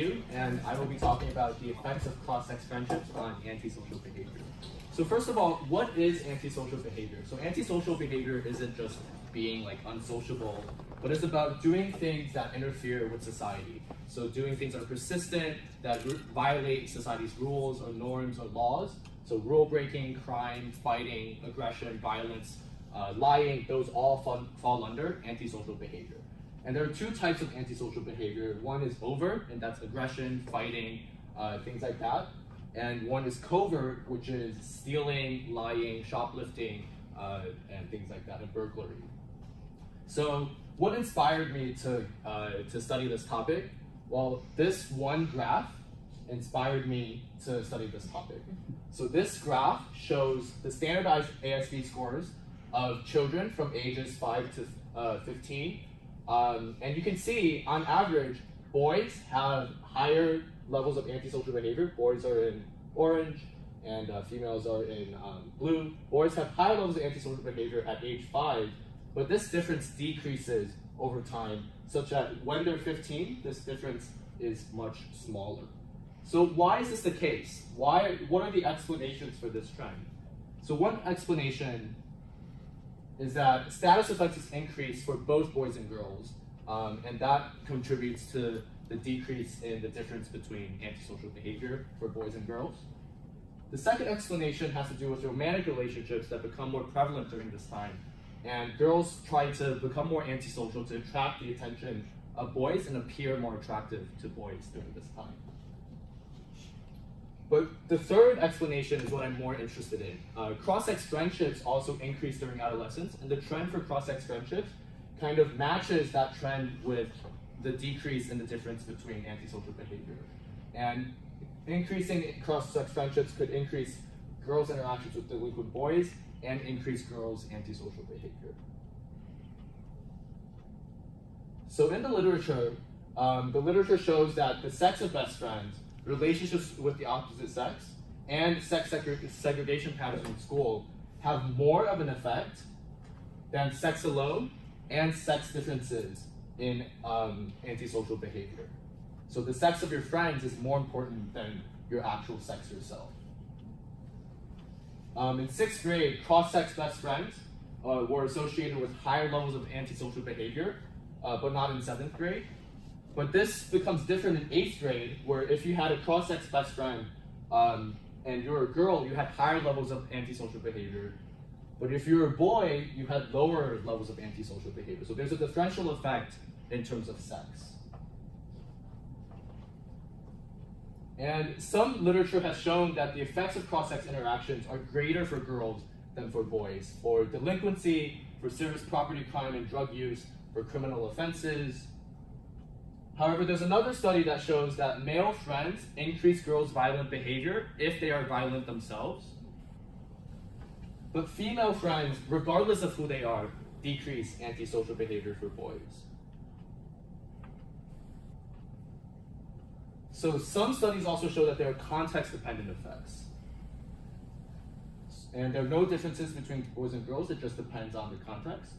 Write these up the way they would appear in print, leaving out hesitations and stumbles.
Matthew, and I will be talking about the effects of cross-sex friendships on antisocial behavior. So first of all, what is antisocial behavior? So antisocial behavior isn't just being like unsociable, but it's about doing things that interfere with society. So doing things that are persistent, that violate society's rules or norms or laws. So rule breaking, crime, fighting, aggression, violence, lying, those all fall under antisocial behavior. And there are two types of antisocial behavior. One is overt, and that's aggression, fighting, things like that. And one is covert, which is stealing, lying, shoplifting, and things like that, and burglary. So what inspired me to study this topic? Well, this one graph inspired me to study this topic. So this graph shows the standardized ASB scores of children from ages 5 to 15. And you can see, on average, boys have higher levels of antisocial behavior. Boys are in orange, and females are in blue. Boys have higher levels of antisocial behavior at age 5, but this difference decreases over time, such that when they're 15, this difference is much smaller. So why is this the case? What are the explanations for this trend? So one explanation is that status effects is increased for both boys and girls, and that contributes to the decrease in the difference between antisocial behavior for boys and girls. The second explanation has to do with romantic relationships that become more prevalent during this time, and girls try to become more antisocial to attract the attention of boys and appear more attractive to boys during this time. But the third explanation is what I'm more interested in. Cross-sex friendships also increase during adolescence, and the trend for cross-sex friendships kind of matches that trend with the decrease in the difference between antisocial behavior. And increasing cross-sex friendships could increase girls' interactions with delinquent boys and increase girls' antisocial behavior. So in the literature shows that the sex of best friends, relationships with the opposite sex, and sex segregation patterns in school have more of an effect than sex alone and sex differences in antisocial behavior. So the sex of your friends is more important than your actual sex yourself. In 6th grade, cross-sex best friends were associated with higher levels of antisocial behavior, but not in 7th grade. But this becomes different in 8th grade, where if you had a cross-sex best friend and you're a girl, you had higher levels of antisocial behavior. But if you're a boy, you had lower levels of antisocial behavior. So there's a differential effect in terms of sex. And some literature has shown that the effects of cross-sex interactions are greater for girls than for boys, for delinquency, for serious property crime and drug use, for criminal offenses. However, there's another study that shows that male friends increase girls' violent behavior if they are violent themselves. But female friends, regardless of who they are, decrease antisocial behavior for boys. So some studies also show that there are context-dependent effects. And there are no differences between boys and girls, it just depends on the context.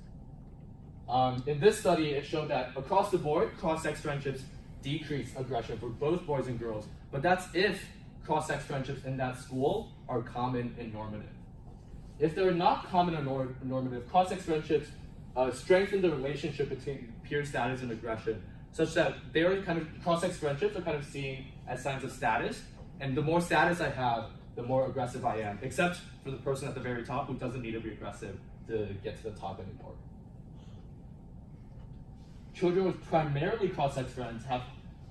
In this study, it showed that across the board, cross-sex friendships decrease aggression for both boys and girls, but that's if cross-sex friendships in that school are common and normative. If they're not common or normative, cross-sex friendships strengthen the relationship between peer status and aggression, such that they're kind of, cross-sex friendships are kind of seen as signs of status, and the more status I have, the more aggressive I am, except for the person at the very top who doesn't need to be aggressive to get to the top anymore. Children with primarily cross-sex friends have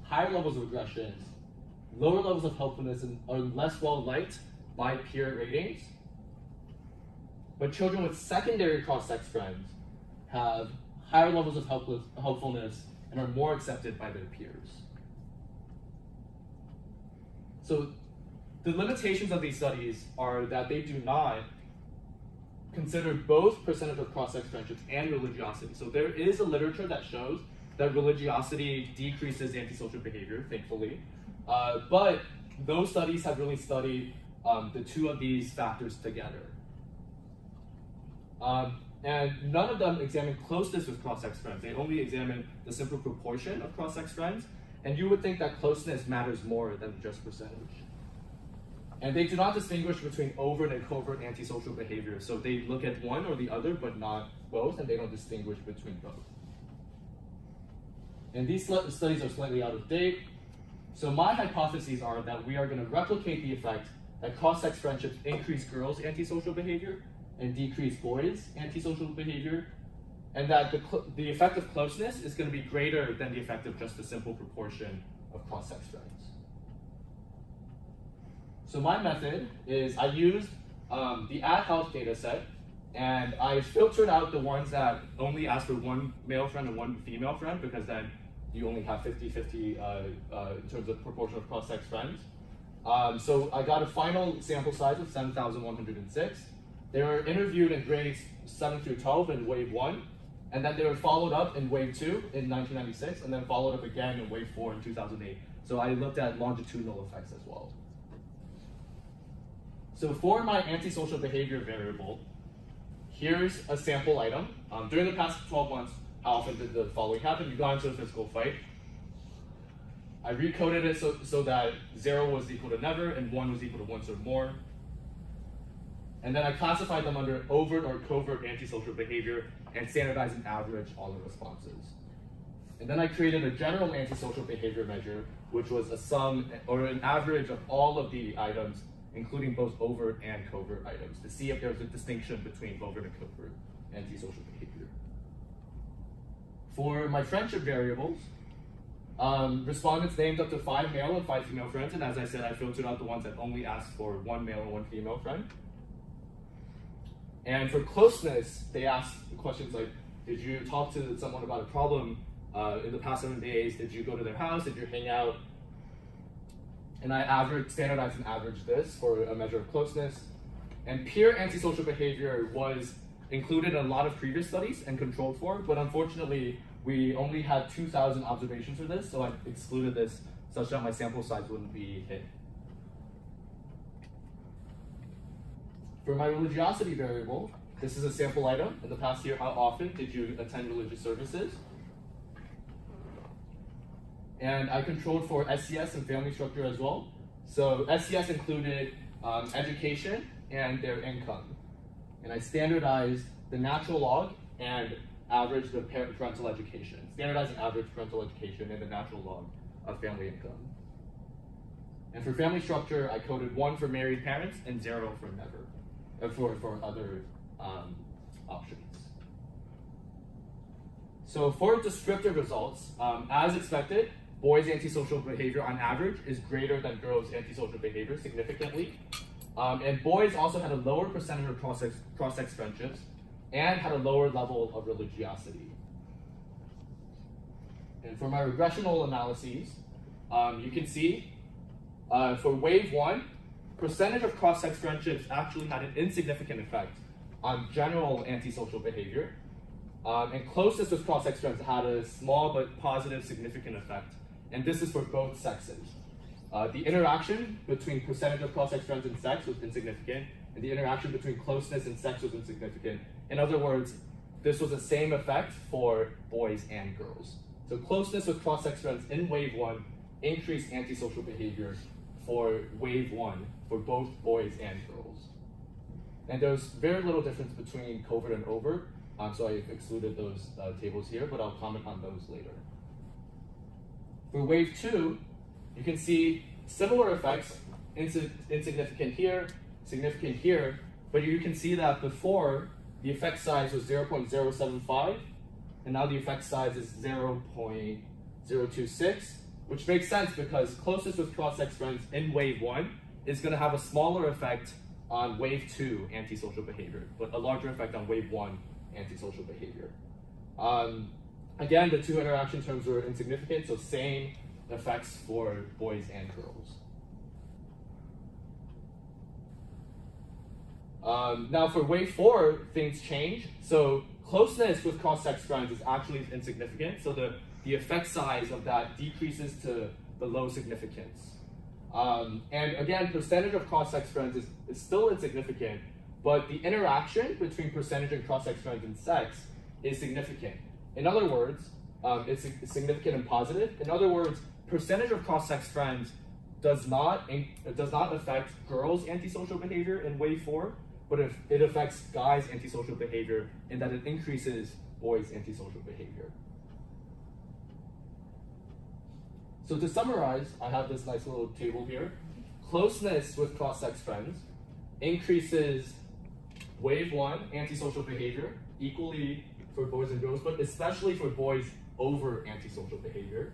higher levels of aggression, lower levels of helpfulness, and are less well-liked by peer ratings. But children with secondary cross-sex friends have higher levels of helpfulness and are more accepted by their peers. So the limitations of these studies are that they do not consider both percentage of cross-sex friendships and religiosity. So there is a literature that shows that religiosity decreases antisocial behavior, thankfully. But those studies have really studied the two of these factors together. And none of them examine closeness with cross-sex friends. They only examine the simple proportion of cross-sex friends. And you would think that closeness matters more than just percentage. And they do not distinguish between overt and covert antisocial behavior. So they look at one or the other, but not both, and they don't distinguish between both. And these studies are slightly out of date. So my hypotheses are that we are going to replicate the effect that cross-sex friendships increase girls' antisocial behavior and decrease boys' antisocial behavior, and that the effect of closeness is going to be greater than the effect of just a simple proportion of cross-sex friends. So my method is I used the ad hoc data set, and I filtered out the ones that only ask for one male friend and one female friend, because then you only have 50-50 in terms of proportion of cross-sex friends. So I got a final sample size of 7,106. They were interviewed in grades 7 through 12 in wave 1, and then they were followed up in wave 2 in 1996, and then followed up again in wave 4 in 2008. So I looked at longitudinal effects as well. So for my antisocial behavior variable, here's a sample item. During the past 12 months, how often did the following happen? You got into a physical fight. I recoded it so that 0 was equal to never and 1 was equal to once or more. And then I classified them under overt or covert antisocial behavior and standardized and averaged all the responses. And then I created a general antisocial behavior measure, which was a sum or an average of all of the items, including both overt and covert items, to see if there's a distinction between overt and covert antisocial behavior. For my friendship variables, respondents named up to 5 male and 5 female friends, and as I said, I filtered out the ones that only asked for 1 male and 1 female friend. And for closeness, they asked questions like, did you talk to someone about a problem in the past 7 days? Did you go to their house? Did you hang out? And I standardized and averaged this for a measure of closeness. And peer antisocial behavior was included in a lot of previous studies and controlled for, but unfortunately, we only had 2,000 observations for this, so I excluded this such that my sample size wouldn't be hit. For my religiosity variable, this is a sample item. In the past year, how often did you attend religious services? And I controlled for SES and family structure as well. So SES included education and their income. And I standardized the natural log and averaged the parental education. Standardized and averaged parental education and the natural log of family income. And for family structure, I coded 1 for married parents and 0 for never, for other options. So for descriptive results, as expected, boys' antisocial behavior on average is greater than girls' antisocial behavior significantly. And boys also had a lower percentage of cross-sex friendships and had a lower level of religiosity. And for my regressional analyses, you can see for wave 1, percentage of cross-sex friendships actually had an insignificant effect on general antisocial behavior. And closeness with cross-sex friends had a small but positive significant effect. And this is for both sexes. The interaction between percentage of cross-sex friends and sex was insignificant, and the interaction between closeness and sex was insignificant. In other words, this was the same effect for boys and girls. So closeness with cross-sex friends in wave 1 increased antisocial behavior for wave 1 for both boys and girls. And there's very little difference between covert and overt, so I've excluded those tables here, but I'll comment on those later. For wave 2, you can see similar effects, insignificant here, significant here, but you can see that before the effect size was 0.075, and now the effect size is 0.026, which makes sense because closeness with cross-sex friends in wave 1 is going to have a smaller effect on wave 2 antisocial behavior, but a larger effect on wave 1 antisocial behavior. Again, the 2 interaction terms were insignificant, so same effects for boys and girls. Now for wave 4, things change. So closeness with cross-sex friends is actually insignificant, so the effect size of that decreases to below significance. And again, percentage of cross-sex friends is still insignificant, but the interaction between percentage and cross-sex friends and sex is significant. In other words, it's significant and positive. In other words, percentage of cross-sex friends does not affect girls' antisocial behavior in wave 4, but it affects guys' antisocial behavior in that it increases boys' antisocial behavior. So to summarize, I have this nice little table here. Closeness with cross-sex friends increases wave 1 antisocial behavior equally for boys and girls, but especially for boys over antisocial behavior.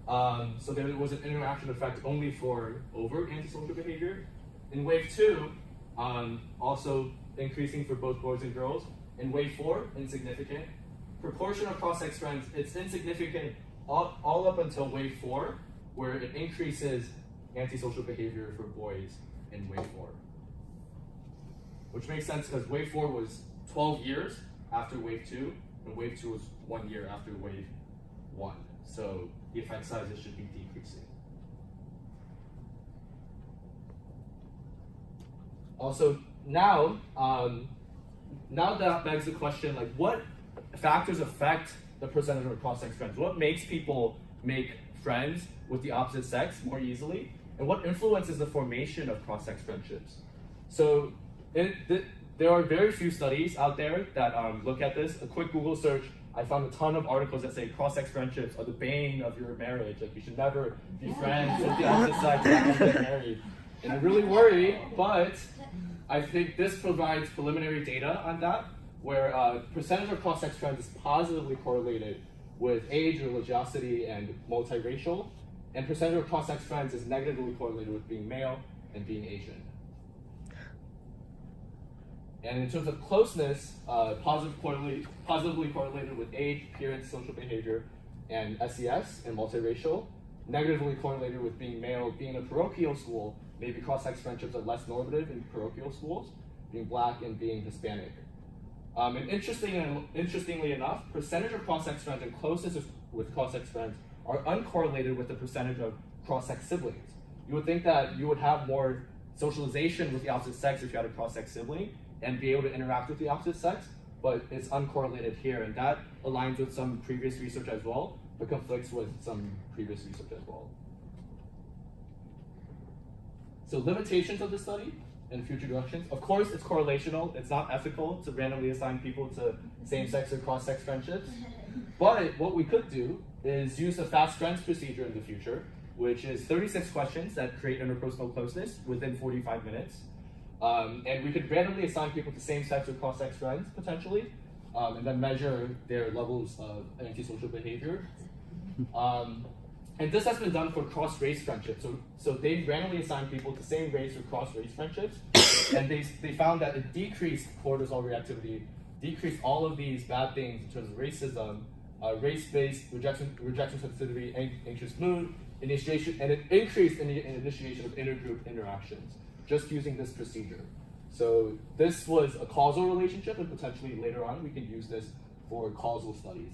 So there was an interaction effect only for over antisocial behavior. In wave 2, also increasing for both boys and girls. In wave 4, insignificant. Proportion of cross-sex friends, it's insignificant all up until wave 4, where it increases antisocial behavior for boys in wave 4. Which makes sense because wave 4 was 12 years after wave 2, and wave 2 was 1 year after wave 1. So the effect sizes should be decreasing. Also, now that begs the question, like, what factors affect the percentage of cross-sex friends? What makes people make friends with the opposite sex more easily? And what influences the formation of cross-sex friendships? So there are very few studies out there that look at this. A quick Google search, I found a ton of articles that say cross-sex friendships are the bane of your marriage. Like, you should never be friends with the opposite sex after you get married. And I really worry, but I think this provides preliminary data on that, where percentage of cross-sex friends is positively correlated with age, religiosity, and multiracial, and percentage of cross-sex friends is negatively correlated with being male and being Asian. And in terms of closeness, positively correlated with age, appearance, social behavior, and SES, and multiracial. Negatively correlated with being male. Being in a parochial school, maybe cross-sex friendships are less normative in parochial schools, being black and being Hispanic. And interestingly enough, percentage of cross-sex friends and closeness with cross-sex friends are uncorrelated with the percentage of cross-sex siblings. You would think that you would have more socialization with the opposite sex if you had a cross-sex sibling and be able to interact with the opposite sex, but it's uncorrelated here, and that aligns with some previous research as well, but conflicts with some previous research as well. So limitations of the study and future directions. Of course, it's correlational. It's not ethical to randomly assign people to same-sex or cross-sex friendships. But what we could do is use the fast friends procedure in the future, which is 36 questions that create interpersonal closeness within 45 minutes. And we could randomly assign people to same-sex or cross-sex friends, potentially, and then measure their levels of antisocial behavior. And this has been done for cross-race friendships. So they randomly assigned people to same race or cross-race friendships, and they found that it decreased cortisol reactivity, decreased all of these bad things in terms of racism, race-based rejection sensitivity, anxious mood, initiation, and it increased in the initiation of intergroup interactions, just using this procedure. So this was a causal relationship, and potentially later on we can use this for causal studies.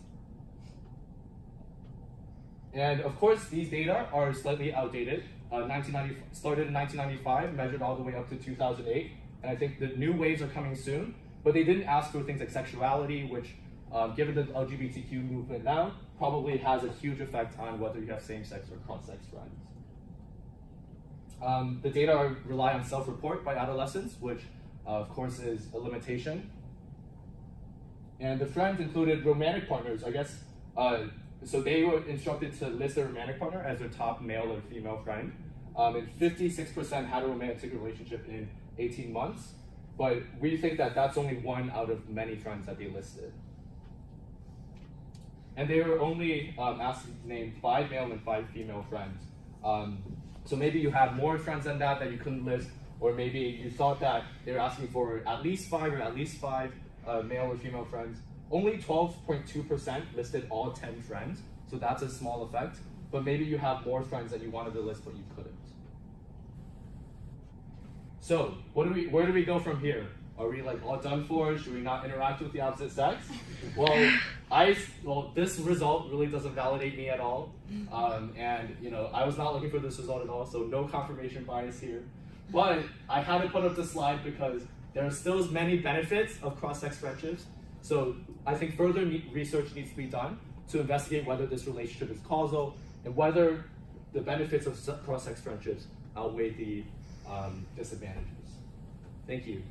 And of course, these data are slightly outdated. Started in 1995, measured all the way up to 2008, and I think the new waves are coming soon, but they didn't ask for things like sexuality, which, given the LGBTQ movement now, probably has a huge effect on whether you have same-sex or cross-sex friends. The data rely on self-report by adolescents, which of course is a limitation. And the friends included romantic partners, I guess. So they were instructed to list their romantic partner as their top male or female friend. And 56% had a romantic relationship in 18 months. But we think that that's only one out of many friends that they listed. And they were only asked to name 5 male and 5 female friends. So maybe you had more friends than that you couldn't list, or maybe you thought that they were asking for at least 5 male or female friends. Only 12.2% listed all 10 friends, so that's a small effect. But maybe you have more friends that you wanted to list, but you couldn't. So where do we go from here? Are we like all done for? Should we not interact with the opposite sex? Well, this result really doesn't validate me at all, and I was not looking for this result at all, so no confirmation bias here. But I had to put up this slide because there are still many benefits of cross-sex friendships. So I think further research needs to be done to investigate whether this relationship is causal and whether the benefits of cross-sex friendships outweigh the disadvantages. Thank you.